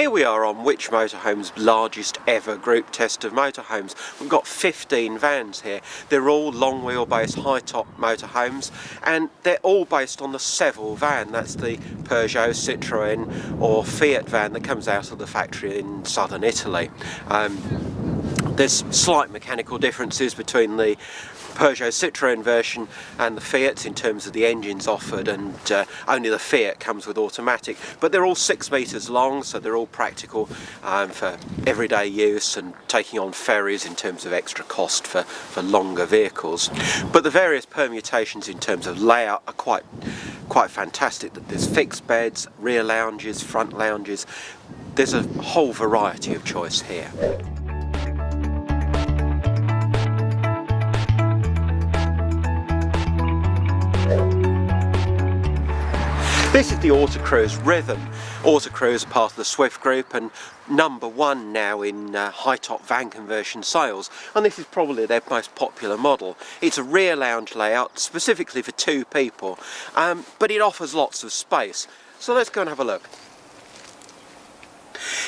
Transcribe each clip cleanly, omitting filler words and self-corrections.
Here we are on Which Motorhome's largest ever group test of motorhomes. We've got 15 vans here. They're all long wheelbase high top motorhomes, and they're all based on the Seville van. That's the Peugeot, Citroën or Fiat van that comes out of the factory in southern Italy. There's slight mechanical differences between the Peugeot Citroën version and the Fiat in terms of the engines offered, and only the Fiat comes with automatic, but they're all 6 metres long, so they're all practical for everyday use and taking on ferries in terms of extra cost for longer vehicles. But the various permutations in terms of layout are quite fantastic. There's fixed beds, rear lounges, front lounges. There's a whole variety of choice here. This is the Autocrew Rhythm. Autocrew is part of the Swift Group and #1 now in high top van conversion sales, and this is probably their most popular model. It's a rear lounge layout specifically for 2 people, but it offers lots of space. So let's go and have a look.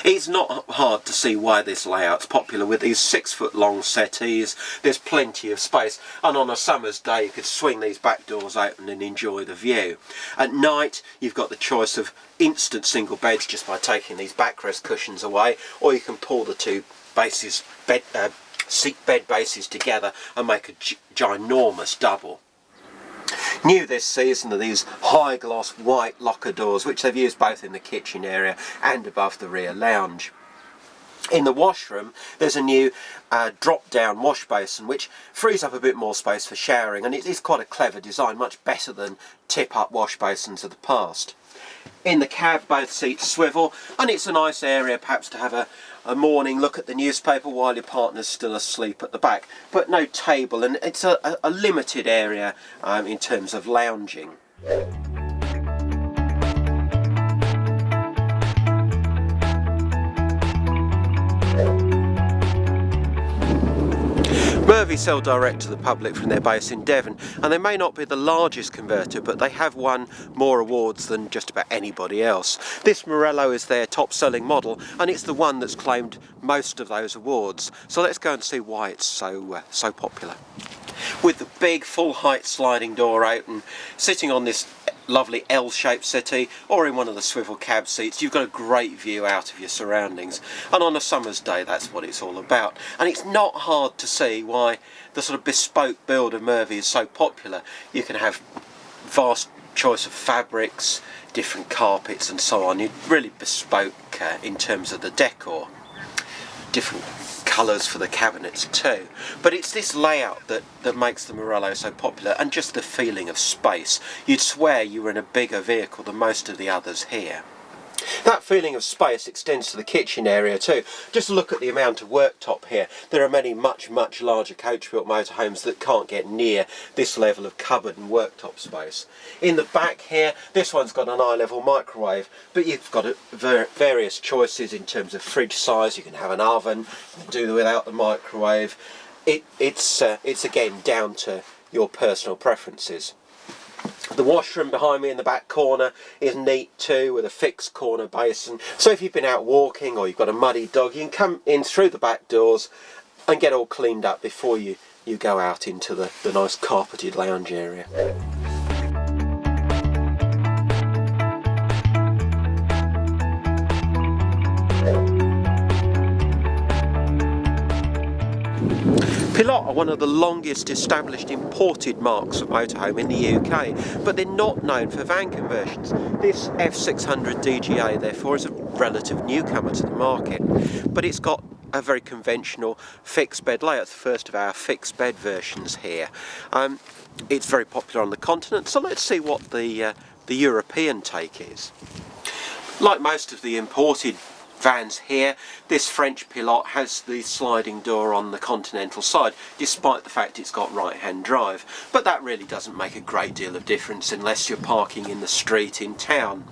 It's not hard to see why this layout's popular. With these 6-foot long settees, there's plenty of space, and on a summer's day you could swing these back doors open and enjoy the view. At night you've got the choice of instant single beds just by taking these backrest cushions away, or you can pull the 2 bases, seat bed bases together and make a ginormous double. New this season are these high gloss white locker doors, which they've used both in the kitchen area and above the rear lounge. In the washroom there's a new drop down wash basin which frees up a bit more space for showering, and it is quite a clever design, much better than tip up wash basins of the past. In the cab both seats swivel, and it's a nice area perhaps to have a morning look at the newspaper while your partner's still asleep at the back, but no table, and it's a limited area in terms of lounging. Mervy sell direct to the public from their base in Devon, and they may not be the largest converter, but they have won more awards than just about anybody else. This Morello is their top selling model, and it's the one that's claimed most of those awards. So let's go and see why it's so popular. With the big full height sliding door open, sitting on this lovely L-shaped settee or in one of the swivel cab seats, you've got a great view out of your surroundings, and on a summer's day that's what it's all about. And it's not hard to see why the sort of bespoke build of Mervy is so popular. You can have vast choice of fabrics, different carpets and so on. You're really bespoke in terms of the decor. Different colours for the cabinets too, but it's this layout that makes the Morello so popular, and just the feeling of space. You'd swear you were in a bigger vehicle than most of the others here. That feeling of space extends to the kitchen area too. Just look at the amount of worktop here. There are many much larger coach-built motorhomes that can't get near this level of cupboard and worktop space. In the back here, this one's got an eye-level microwave, but you've got various choices in terms of fridge size. You can have an oven, do without the microwave. It's again down to your personal preferences. The washroom behind me in the back corner is neat too, with a fixed corner basin. So if you've been out walking or you've got a muddy dog, you can come in through the back doors and get all cleaned up before you go out into the nice carpeted lounge area. Pilote are one of the longest established imported marques of motorhome in the UK, but they're not known for van conversions. This F600 DGA therefore is a relative newcomer to the market, but it's got a very conventional fixed bed layout. It's the first of our fixed bed versions here. It's very popular on the continent, so let's see what the European take is. Like most of the imported vans here, this French Pilote has the sliding door on the continental side, despite the fact it's got right-hand drive, but that really doesn't make a great deal of difference unless you're parking in the street in town.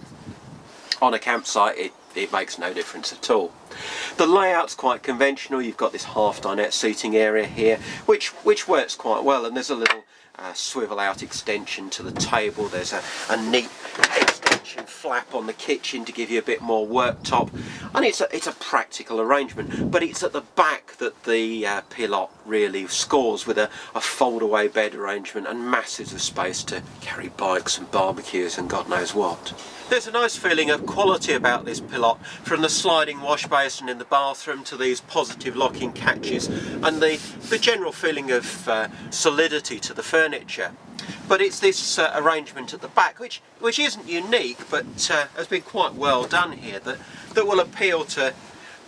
On a campsite it makes no difference at all. The layout's quite conventional. You've got this half dinette seating area here which works quite well, and there's a little swivel out extension to the table. There's a neat extension extension flap on the kitchen to give you a bit more worktop, and it's a practical arrangement, but it's at the back that the Pilote really scores, with a fold-away bed arrangement and masses of space to carry bikes and barbecues and God knows what. There's a nice feeling of quality about this Pilote, from the sliding wash basin in the bathroom to these positive locking catches, and the general feeling of solidity to the furniture. But it's this arrangement at the back, which isn't unique, but has been quite well done here, that will appeal to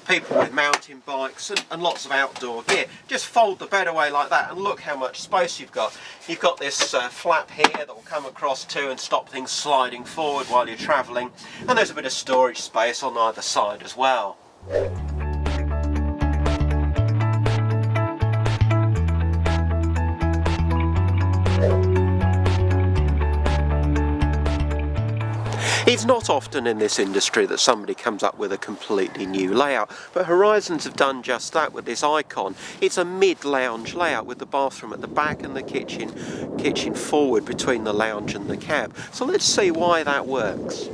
people with mountain bikes and lots of outdoor gear. Just fold the bed away like that and look how much space you've got. You've got this flap here that will come across too and stop things sliding forward while you're travelling, and there's a bit of storage space on either side as well. It's not often in this industry that somebody comes up with a completely new layout, but Horizons have done just that with this Icon. It's a mid-lounge layout with the bathroom at the back and the kitchen forward between the lounge and the cab. So let's see why that works.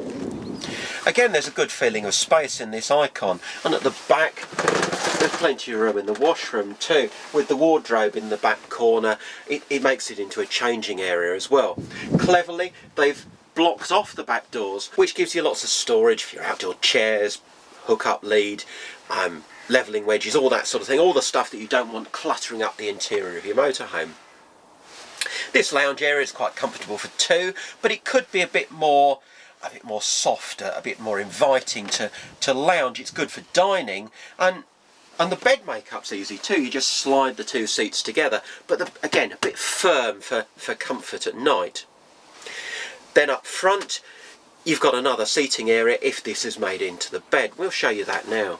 Again, there's a good feeling of space in this Icon, and at the back there's plenty of room in the washroom too. With the wardrobe in the back corner, it makes it into a changing area as well. Cleverly, they've blocked off the back doors, which gives you lots of storage for your outdoor chairs, hook-up lead, levelling wedges, all that sort of thing, all the stuff that you don't want cluttering up the interior of your motorhome. This lounge area is quite comfortable for two, but it could be a bit more softer, a bit more inviting to lounge. It's good for dining, and the bed makeup's easy too. You just slide the two seats together, but again, a bit firm for comfort at night. Then up front, you've got another seating area if this is made into the bed. We'll show you that now.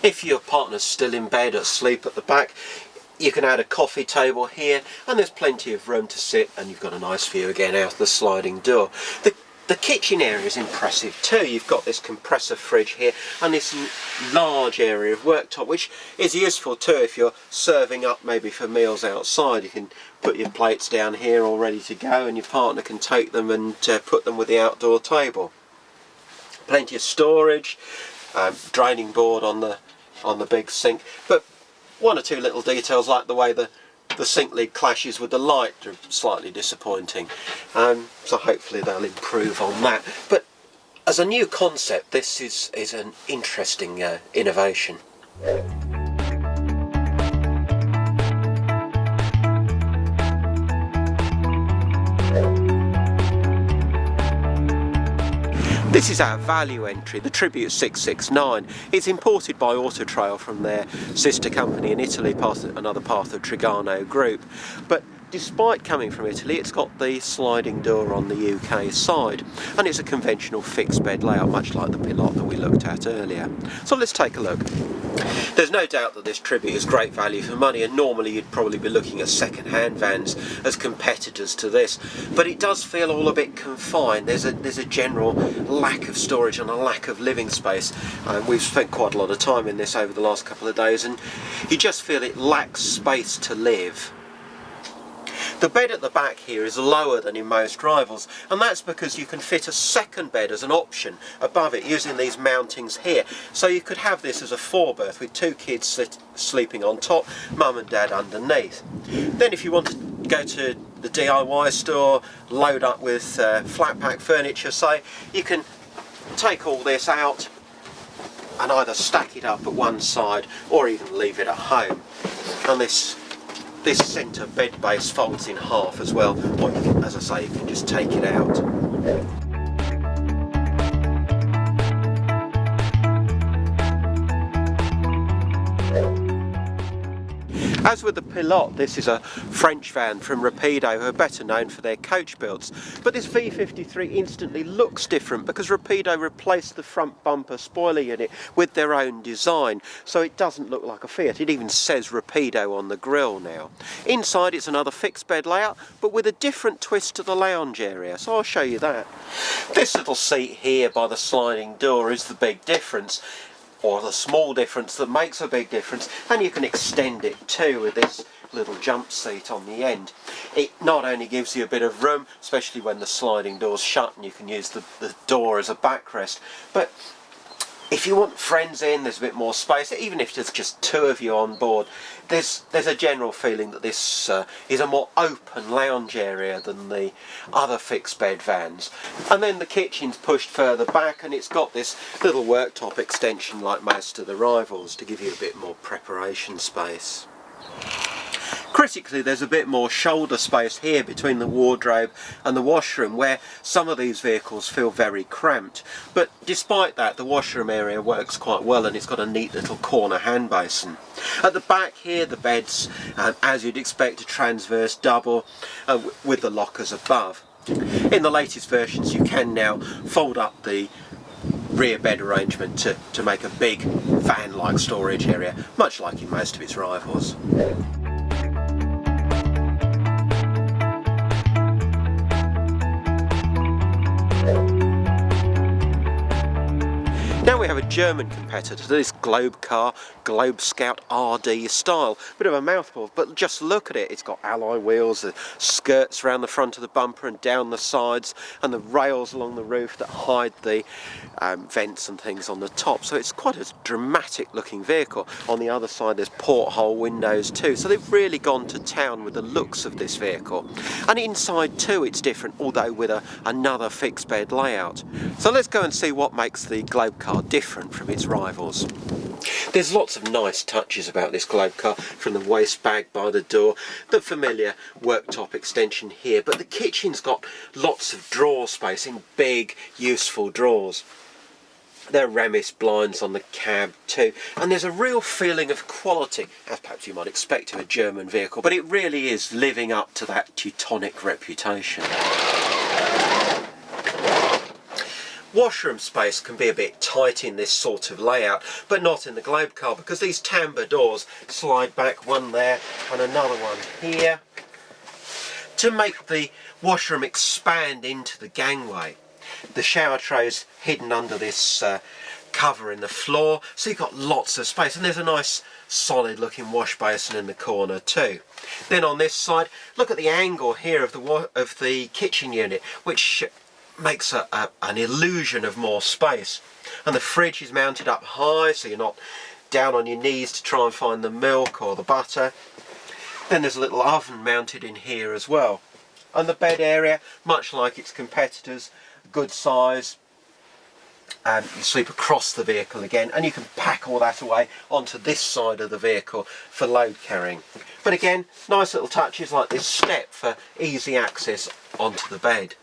If your partner's still in bed asleep at the back, you can add a coffee table here, and there's plenty of room to sit, and you've got a nice view again out the sliding door. The kitchen area is impressive too. You've got this compressor fridge here and this large area of worktop, which is useful too if you're serving up maybe for meals outside. You can put your plates down here all ready to go, and your partner can take them and put them with the outdoor table. Plenty of storage, draining board on the big sink, but one or two little details like the way the sink lid clashes with the light are slightly disappointing, so hopefully they'll improve on that. But as a new concept, this is an interesting innovation. This is our value entry, the Tribute 669. It's imported by Autocrew from their sister company in Italy, another part of Trigano Group. But despite coming from Italy, it's got the sliding door on the UK side, and it's a conventional fixed bed layout, much like the Pilote that we looked at earlier. So let's take a look. There's no doubt that this Tribute is great value for money, and normally you'd probably be looking at second-hand vans as competitors to this, but it does feel all a bit confined. There's a general lack of storage and a lack of living space. We've spent quite a lot of time in this over the last couple of days, and you just feel it lacks space to live. The bed at the back here is lower than in most rivals, and that's because you can fit a second bed as an option above it using these mountings here. So you could have this as a four-berth with two kids sleeping on top, mum and dad underneath. Then if you want to go to the DIY store, load up with flat pack furniture, say, you can take all this out and either stack it up at one side or even leave it at home. And this centre bed base folds in half as well, or you can, as I say, you can just take it out. As with the Pilote, this is a French van from Rapido, who are better known for their coach builds. But this V53 instantly looks different because Rapido replaced the front bumper spoiler unit with their own design, so it doesn't look like a Fiat. It even says Rapido on the grille now. Inside it's another fixed bed layout, but with a different twist to the lounge area, so I'll show you that. This little seat here by the sliding door is the big difference, or the small difference that makes a big difference, and you can extend it too with this little jump seat on the end. It not only gives you a bit of room, especially when the sliding door's shut and you can use the door as a backrest, but if you want friends in, there's a bit more space. Even if there's just two of you on board, there's a general feeling that this is a more open lounge area than the other fixed bed vans. And then the kitchen's pushed further back, and it's got this little worktop extension like most of the rivals to give you a bit more preparation space. Critically, there's a bit more shoulder space here between the wardrobe and the washroom, where some of these vehicles feel very cramped. But despite that, the washroom area works quite well, and it's got a neat little corner hand basin. At the back here, the bed's, as you'd expect, a transverse double with the lockers above. In the latest versions, you can now fold up the rear bed arrangement to make a big van-like storage area, much like in most of its rivals. Now we have a German competitor to this Globe car, Globe Scout RD style. Bit of a mouthful, but just look at it. It's got alloy wheels, the skirts around the front of the bumper and down the sides, and the rails along the roof that hide the vents and things on the top. So it's quite a dramatic looking vehicle. On the other side there's porthole windows too. So they've really gone to town with the looks of this vehicle. And inside too it's different, although with another fixed bed layout. So let's go and see what makes the Globe car different from its rivals. There's lots of nice touches about this Globe car, from the waste bag by the door, the familiar worktop extension here, but the kitchen's got lots of drawer space in big useful drawers. There are Remis blinds on the cab too, and there's a real feeling of quality, as perhaps you might expect of a German vehicle, but it really is living up to that Teutonic reputation. Washroom space can be a bit tight in this sort of layout, but not in the Globe car, because these tambour doors slide back, one there and another one here, to make the washroom expand into the gangway. The shower tray's hidden under this cover in the floor, so you've got lots of space, and there's a nice solid looking wash basin in the corner too. Then on this side, look at the angle here of the kitchen unit, which makes an illusion of more space. And the fridge is mounted up high, so you're not down on your knees to try and find the milk or the butter. Then there's a little oven mounted in here as well. And the bed area, much like its competitors, good size. You sleep across the vehicle again, and you can pack all that away onto this side of the vehicle for load carrying. But again, nice little touches like this step for easy access onto the bed.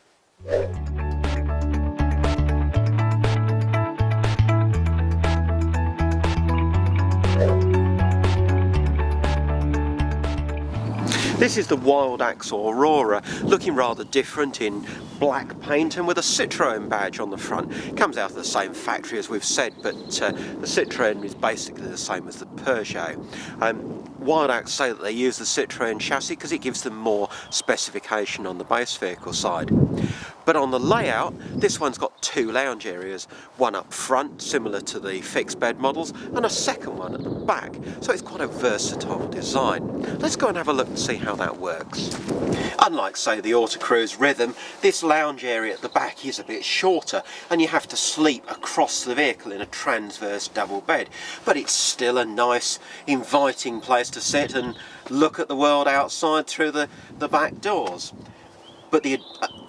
This is the Wild Axe Aurora, looking rather different in black paint and with a Citroën badge on the front. It comes out of the same factory as we've said, but the Citroën is basically the same as the Peugeot. Wild Axe say that they use the Citroën chassis because it gives them more specification on the base vehicle side. But on the layout, this one's got two lounge areas, one up front, similar to the fixed bed models, and a second one at the back. So it's quite a versatile design. Let's go and have a look and see how that works. Unlike, say, the Autocrew Rhythm, this lounge area at the back is a bit shorter, and you have to sleep across the vehicle in a transverse double bed. But it's still a nice, inviting place to sit and look at the world outside through the back doors. But the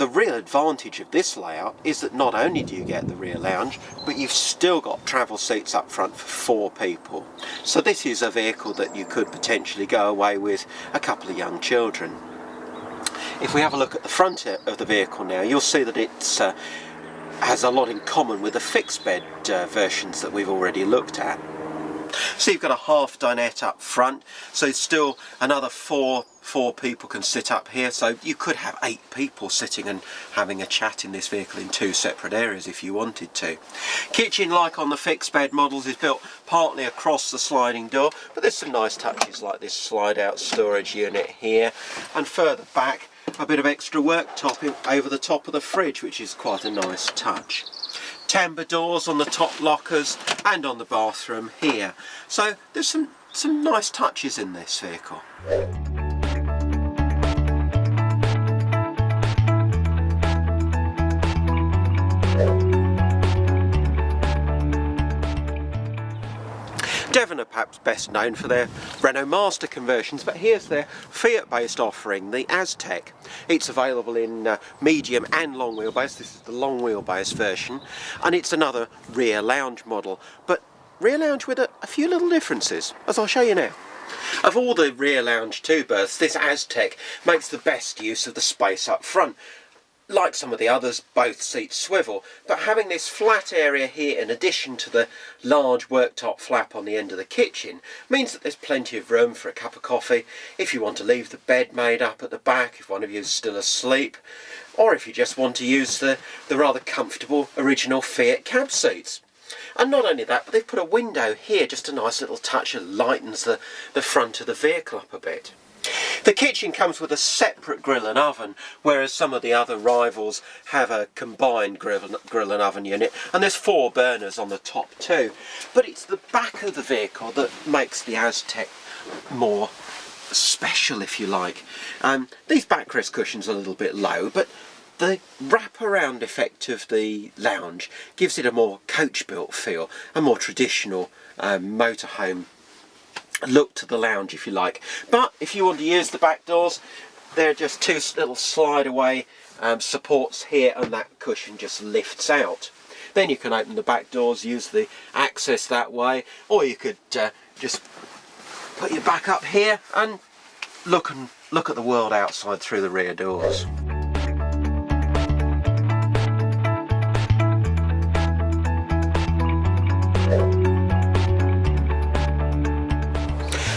real advantage of this layout is that not only do you get the rear lounge, but you've still got travel seats up front for 4 people. So this is a vehicle that you could potentially go away with a couple of young children. If we have a look at the front of the vehicle now, you'll see that it has a lot in common with the fixed bed versions that we've already looked at. So you've got a half dinette up front, so still another four people can sit up here, so you could have 8 people sitting and having a chat in this vehicle in 2 separate areas if you wanted to. Kitchen, like on the fixed bed models, is built partly across the sliding door, but there's some nice touches like this slide out storage unit here, and further back a bit of extra worktop over the top of the fridge, which is quite a nice touch. Tambour doors on the top lockers and on the bathroom here. So there's some some nice touches in this vehicle. Devon are perhaps best known for their Renault Master conversions, but here's their Fiat-based offering, the Aztec. It's available in medium and long wheelbase. This is the long wheelbase version, and it's another rear lounge model, but rear lounge with a few little differences, as I'll show you now. Of all the rear lounge two berths, this Aztec makes the best use of the space up front. Like some of the others, both seats swivel, but having this flat area here in addition to the large worktop flap on the end of the kitchen means that there's plenty of room for a cup of coffee if you want to leave the bed made up at the back if one of you is still asleep, or if you just want to use the rather comfortable original Fiat cab seats. And not only that, but they've put a window here, just a nice little touch that lightens the front of the vehicle up a bit. The kitchen comes with a separate grill and oven, whereas some of the other rivals have a combined grill and oven unit, and there's 4 burners on the top too. But it's the back of the vehicle that makes the Aztec more special, if you like. These backrest cushions are a little bit low, but the wrap-around effect of the lounge gives it a more coach-built feel, a more traditional motorhome look to the lounge, if you like. But if you want to use the back doors, they're just 2 little slide away supports here, and that cushion just lifts out. Then you can open the back doors, use the access that way, or you could just put your back up here and look at the world outside through the rear doors.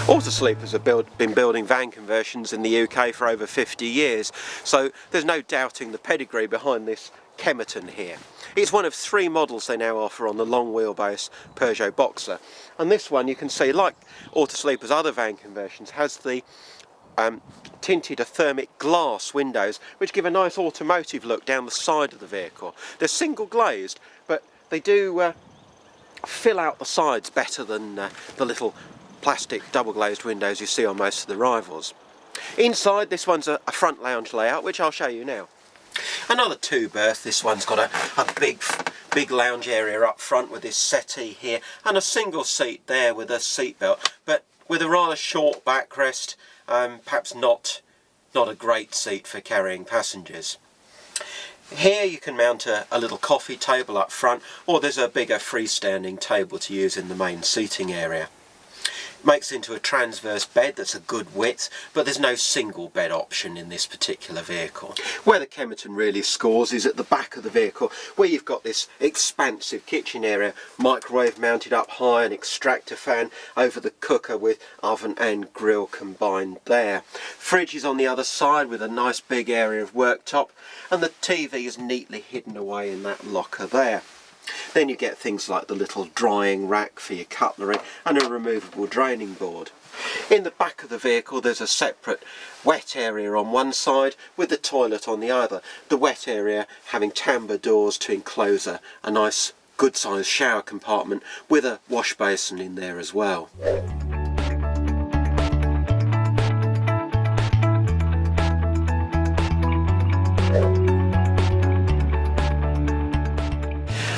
Autosleepers have been building van conversions in the UK for over 50 years, so there's no doubting the pedigree behind this Kemet Inhere. It's one of 3 models they now offer on the long wheelbase Peugeot Boxer, and this one, you can see, like Autosleeper's other van conversions, has the tinted thermic glass windows which give a nice automotive look down the side of the vehicle. They're single glazed, but they do fill out the sides better than the little plastic double glazed windows you see on most of the rivals. Inside, this one's a front lounge layout, which I'll show you now. Another 2 berth. This one's got a big lounge area up front with this settee here, and a single seat there with a seat belt, but with a rather short backrest, perhaps not a great seat for carrying passengers. Here you can mount a little coffee table up front, or there's a bigger freestanding table to use in the main seating area. Makes into a transverse bed that's a good width, but there's no single bed option in this particular vehicle. Where the Kemet really scores is at the back of the vehicle, where you've got this expansive kitchen area, microwave mounted up high, an extractor fan over the cooker with oven and grill combined there. Fridge is on the other side with a nice big area of worktop, and the TV is neatly hidden away in that locker there. Then you get things like the little drying rack for your cutlery and a removable draining board. In the back of the vehicle there's a separate wet area on one side with the toilet on the other, the wet area having tambour doors to enclose a nice good sized shower compartment with a wash basin in there as well.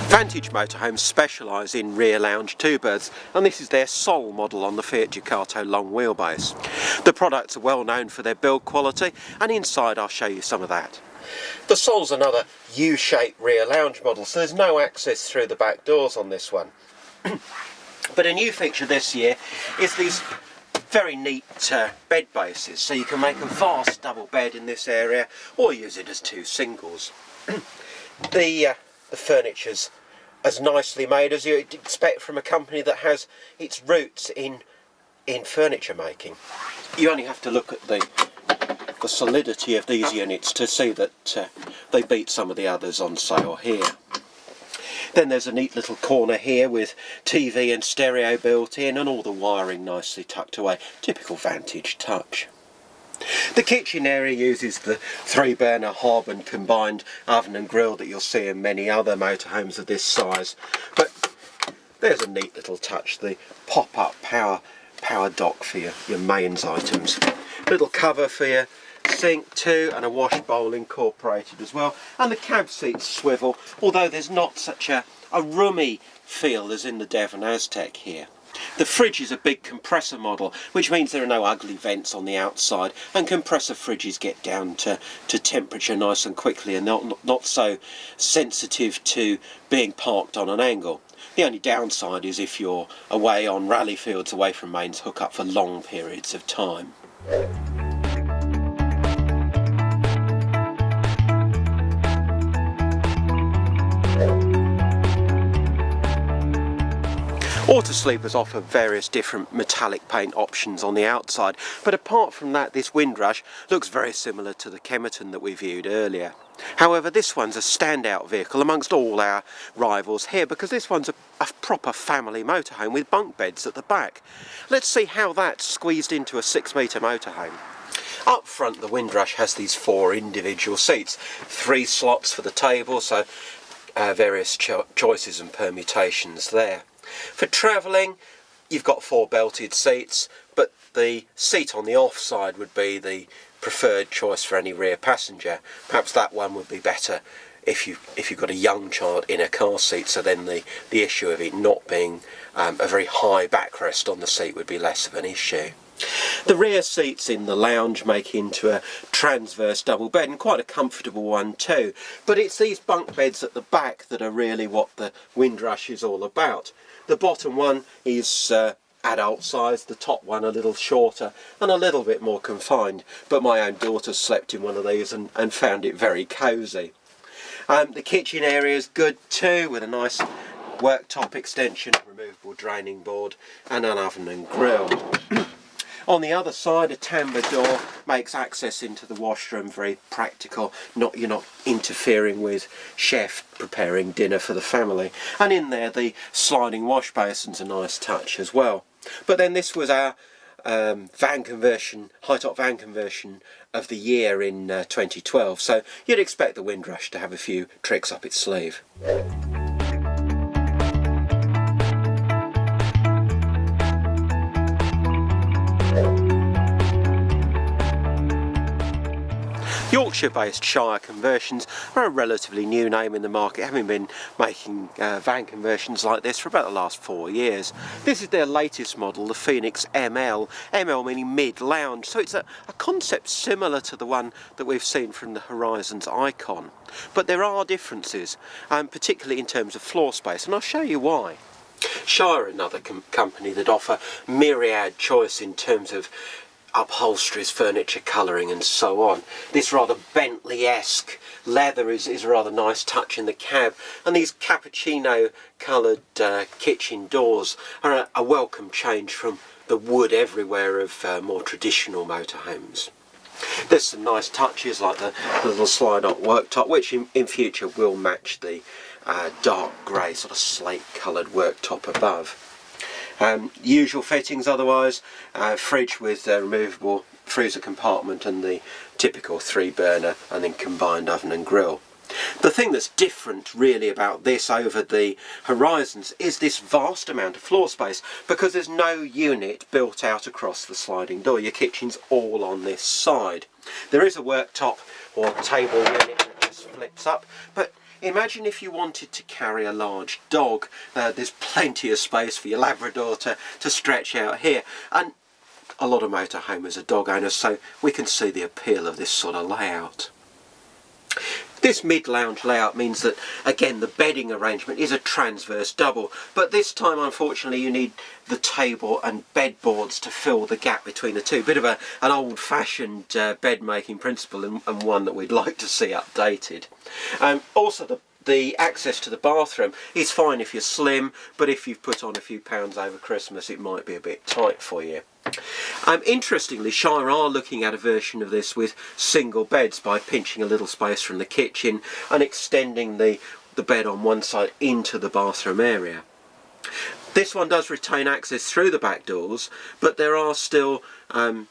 Vantage Motorhome specialise in rear lounge 2 berths, and this is their sole model on the Fiat Ducato long wheelbase. The products are well known for their build quality, and inside I'll show you some of that. The Sol's another U-shaped rear lounge model, so there's no access through the back doors on this one. But a new feature this year is these very neat bed bases, so you can make a vast double bed in this area or use it as 2 singles. The furniture's as nicely made as you'd expect from a company that has its roots in furniture making. You only have to look at the solidity of these units to see that they beat some of the others on sale here. Then there's a neat little corner here with TV and stereo built in and all the wiring nicely tucked away. Typical Vantage touch. The kitchen area uses the 3-burner hob and combined oven and grill that you'll see in many other motorhomes of this size. But there's a neat little touch, the pop-up power power dock for your mains items. Little cover for your sink too, and a wash bowl incorporated as well, and the cab seats swivel, although there's not such a roomy feel as in the Devyn Aztec here. The fridge is a big compressor model, which means there are no ugly vents on the outside, and compressor fridges get down to temperature nice and quickly and not so sensitive to being parked on an angle. The only downside is if you're away on rally fields away from mains hook up for long periods of time. Autosleepers offer various different metallic paint options on the outside, but apart from that, this Windrush looks very similar to the Kemet that we viewed earlier. However, this one's a standout vehicle amongst all our rivals here because this one's a proper family motorhome with bunk beds at the back. Let's see how that's squeezed into a 6-metre motorhome. Up front, the Windrush has these 4 individual seats, 3 slots for the table, so various choices and permutations there. For travelling, you've got 4 belted seats, but the seat on the off side would be the preferred choice for any rear passenger. Perhaps that one would be better if you've got a young child in a car seat, so then the issue of it not being a very high backrest on the seat would be less of an issue. The rear seats in the lounge make into a transverse double bed, and quite a comfortable one too, but it's these bunk beds at the back that are really what the Windrush is all about. The bottom one is adult size, the top one a little shorter and a little bit more confined, but my own daughter slept in one of these and found it very cosy. The kitchen area is good too, with a nice worktop extension, removable draining board and an oven and grill. On the other side, a timber door makes access into the washroom very practical. You're not interfering with chef preparing dinner for the family. And in there, the sliding wash basin's a nice touch as well. But then this was our van conversion, high-top van conversion of the year in 2012. So you'd expect the Windrush to have a few tricks up its sleeve. Yorkshire-based Shire conversions are a relatively new name in the market, having been making van conversions like this for about the last 4 years. This is their latest model, the Phoenix ML, ML meaning mid-lounge, so it's a concept similar to the one that we've seen from the Horizons Icon. But there are differences, particularly in terms of floor space, and I'll show you why. Shire are another company that offer myriad choice in terms of upholsteries, furniture, colouring and so on. This rather Bentley-esque leather is a rather nice touch in the cab, and these cappuccino coloured kitchen doors are a welcome change from the wood everywhere of more traditional motorhomes. There's some nice touches like the little slide-up worktop, which in future will match the dark grey sort of slate coloured worktop above. Usual fittings otherwise, fridge with removable freezer compartment and the typical 3-burner and then combined oven and grill. The thing that's different really about this over the Horizons is this vast amount of floor space, because there's no unit built out across the sliding door. Your kitchen's all on this side. There is a worktop or table unit that just flips up, but imagine if you wanted to carry a large dog. There's plenty of space for your Labrador to stretch out here, and a lot of motorhomers are dog owners, so we can see the appeal of this sort of layout. This mid-lounge layout means that, again, the bedding arrangement is a transverse double, but this time, unfortunately, you need the table and bed boards to fill the gap between the two. Bit of an old-fashioned bed-making principle, and one that we'd like to see updated. Also, the access to the bathroom is fine if you're slim, but if you've put on a few pounds over Christmas, it might be a bit tight for you. Interestingly, Shire are looking at a version of this with single beds by pinching a little space from the kitchen and extending the bed on one side into the bathroom area. This one does retain access through the back doors, but there are still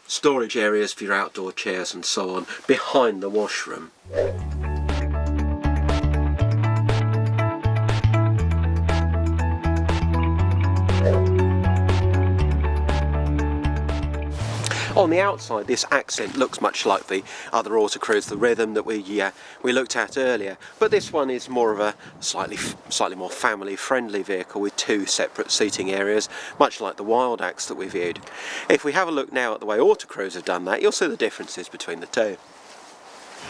storage areas for your outdoor chairs and so on behind the washroom. On the outside, this accent looks much like the other Autocrews, the Rhythm that we looked at earlier, but this one is more of a slightly more family-friendly vehicle with 2 separate seating areas, much like the Wild Axe that we viewed. If we have a look now at the way Autocrews have done that, you'll see the differences between the two.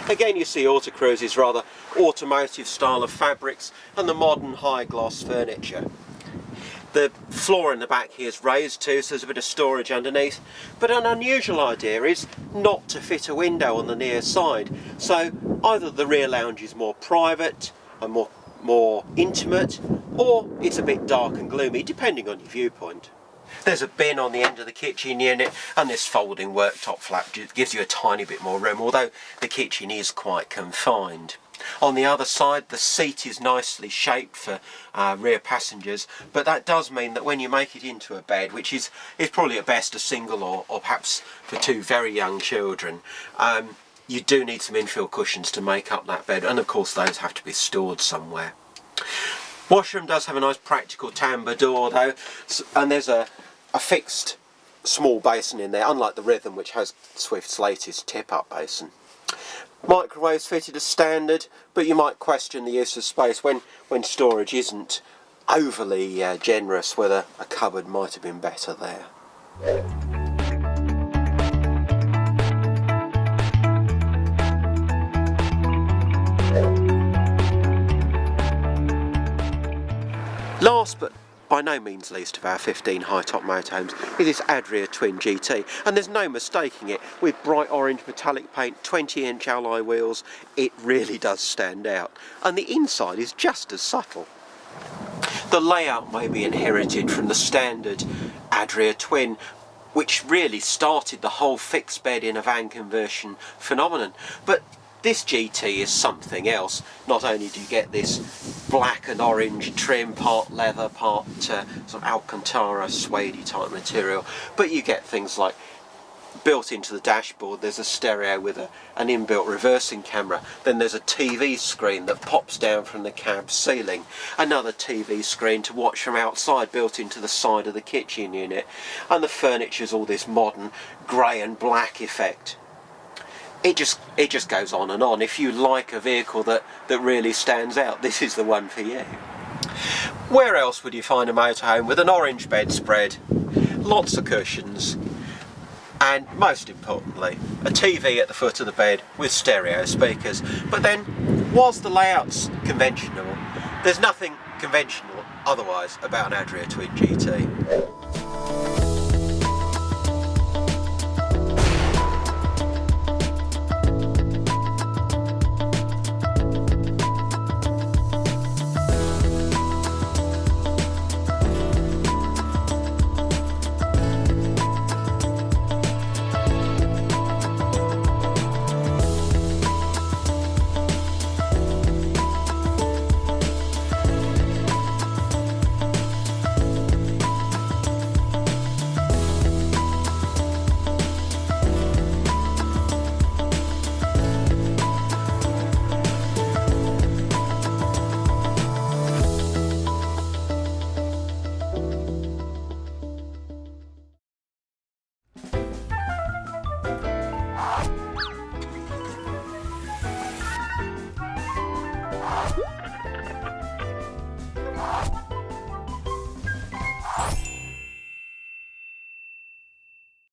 Again, you see Autocrews' rather automotive style of fabrics and the modern high-gloss furniture. The floor in the back here is raised too, so there's a bit of storage underneath, but an unusual idea is not to fit a window on the near side, so either the rear lounge is more private and more intimate, or it's a bit dark and gloomy, depending on your viewpoint. There's a bin on the end of the kitchen unit, and this folding worktop flap gives you a tiny bit more room, although the kitchen is quite confined. On the other side, the seat is nicely shaped for rear passengers, but that does mean that when you make it into a bed, which is probably at best a single or perhaps for 2 very young children, you do need some infill cushions to make up that bed, and of course those have to be stored somewhere. Washroom does have a nice practical tambour door though, and there's a fixed small basin in there, unlike the Rhythm, which has Swift's latest tip-up basin. Microwaves fitted as standard, but you might question the use of space when storage isn't overly generous, whether a cupboard might have been better there. Last but by no means least of our 15 high-top motorhomes is this Adria Twin GT, and there's no mistaking it. With bright orange metallic paint, 20-inch alloy wheels, it really does stand out, and the inside is just as subtle. The layout may be inherited from the standard Adria Twin, which really started the whole fixed bed in a van conversion phenomenon, but this GT is something else. Not only do you get this black and orange trim, part leather, part sort of Alcantara suede type material, but you get things like built into the dashboard, there's a stereo with an inbuilt reversing camera, then there's a TV screen that pops down from the cab ceiling, another TV screen to watch from outside built into the side of the kitchen unit, and the furniture's all this modern grey and black effect. It just goes on and on. If you like a vehicle that really stands out, this is the one for you. Where else would you find a motorhome with an orange bedspread, lots of cushions, and most importantly, a TV at the foot of the bed with stereo speakers? But then, whilst the layout's conventional, there's nothing conventional otherwise about an Adria Twin GT.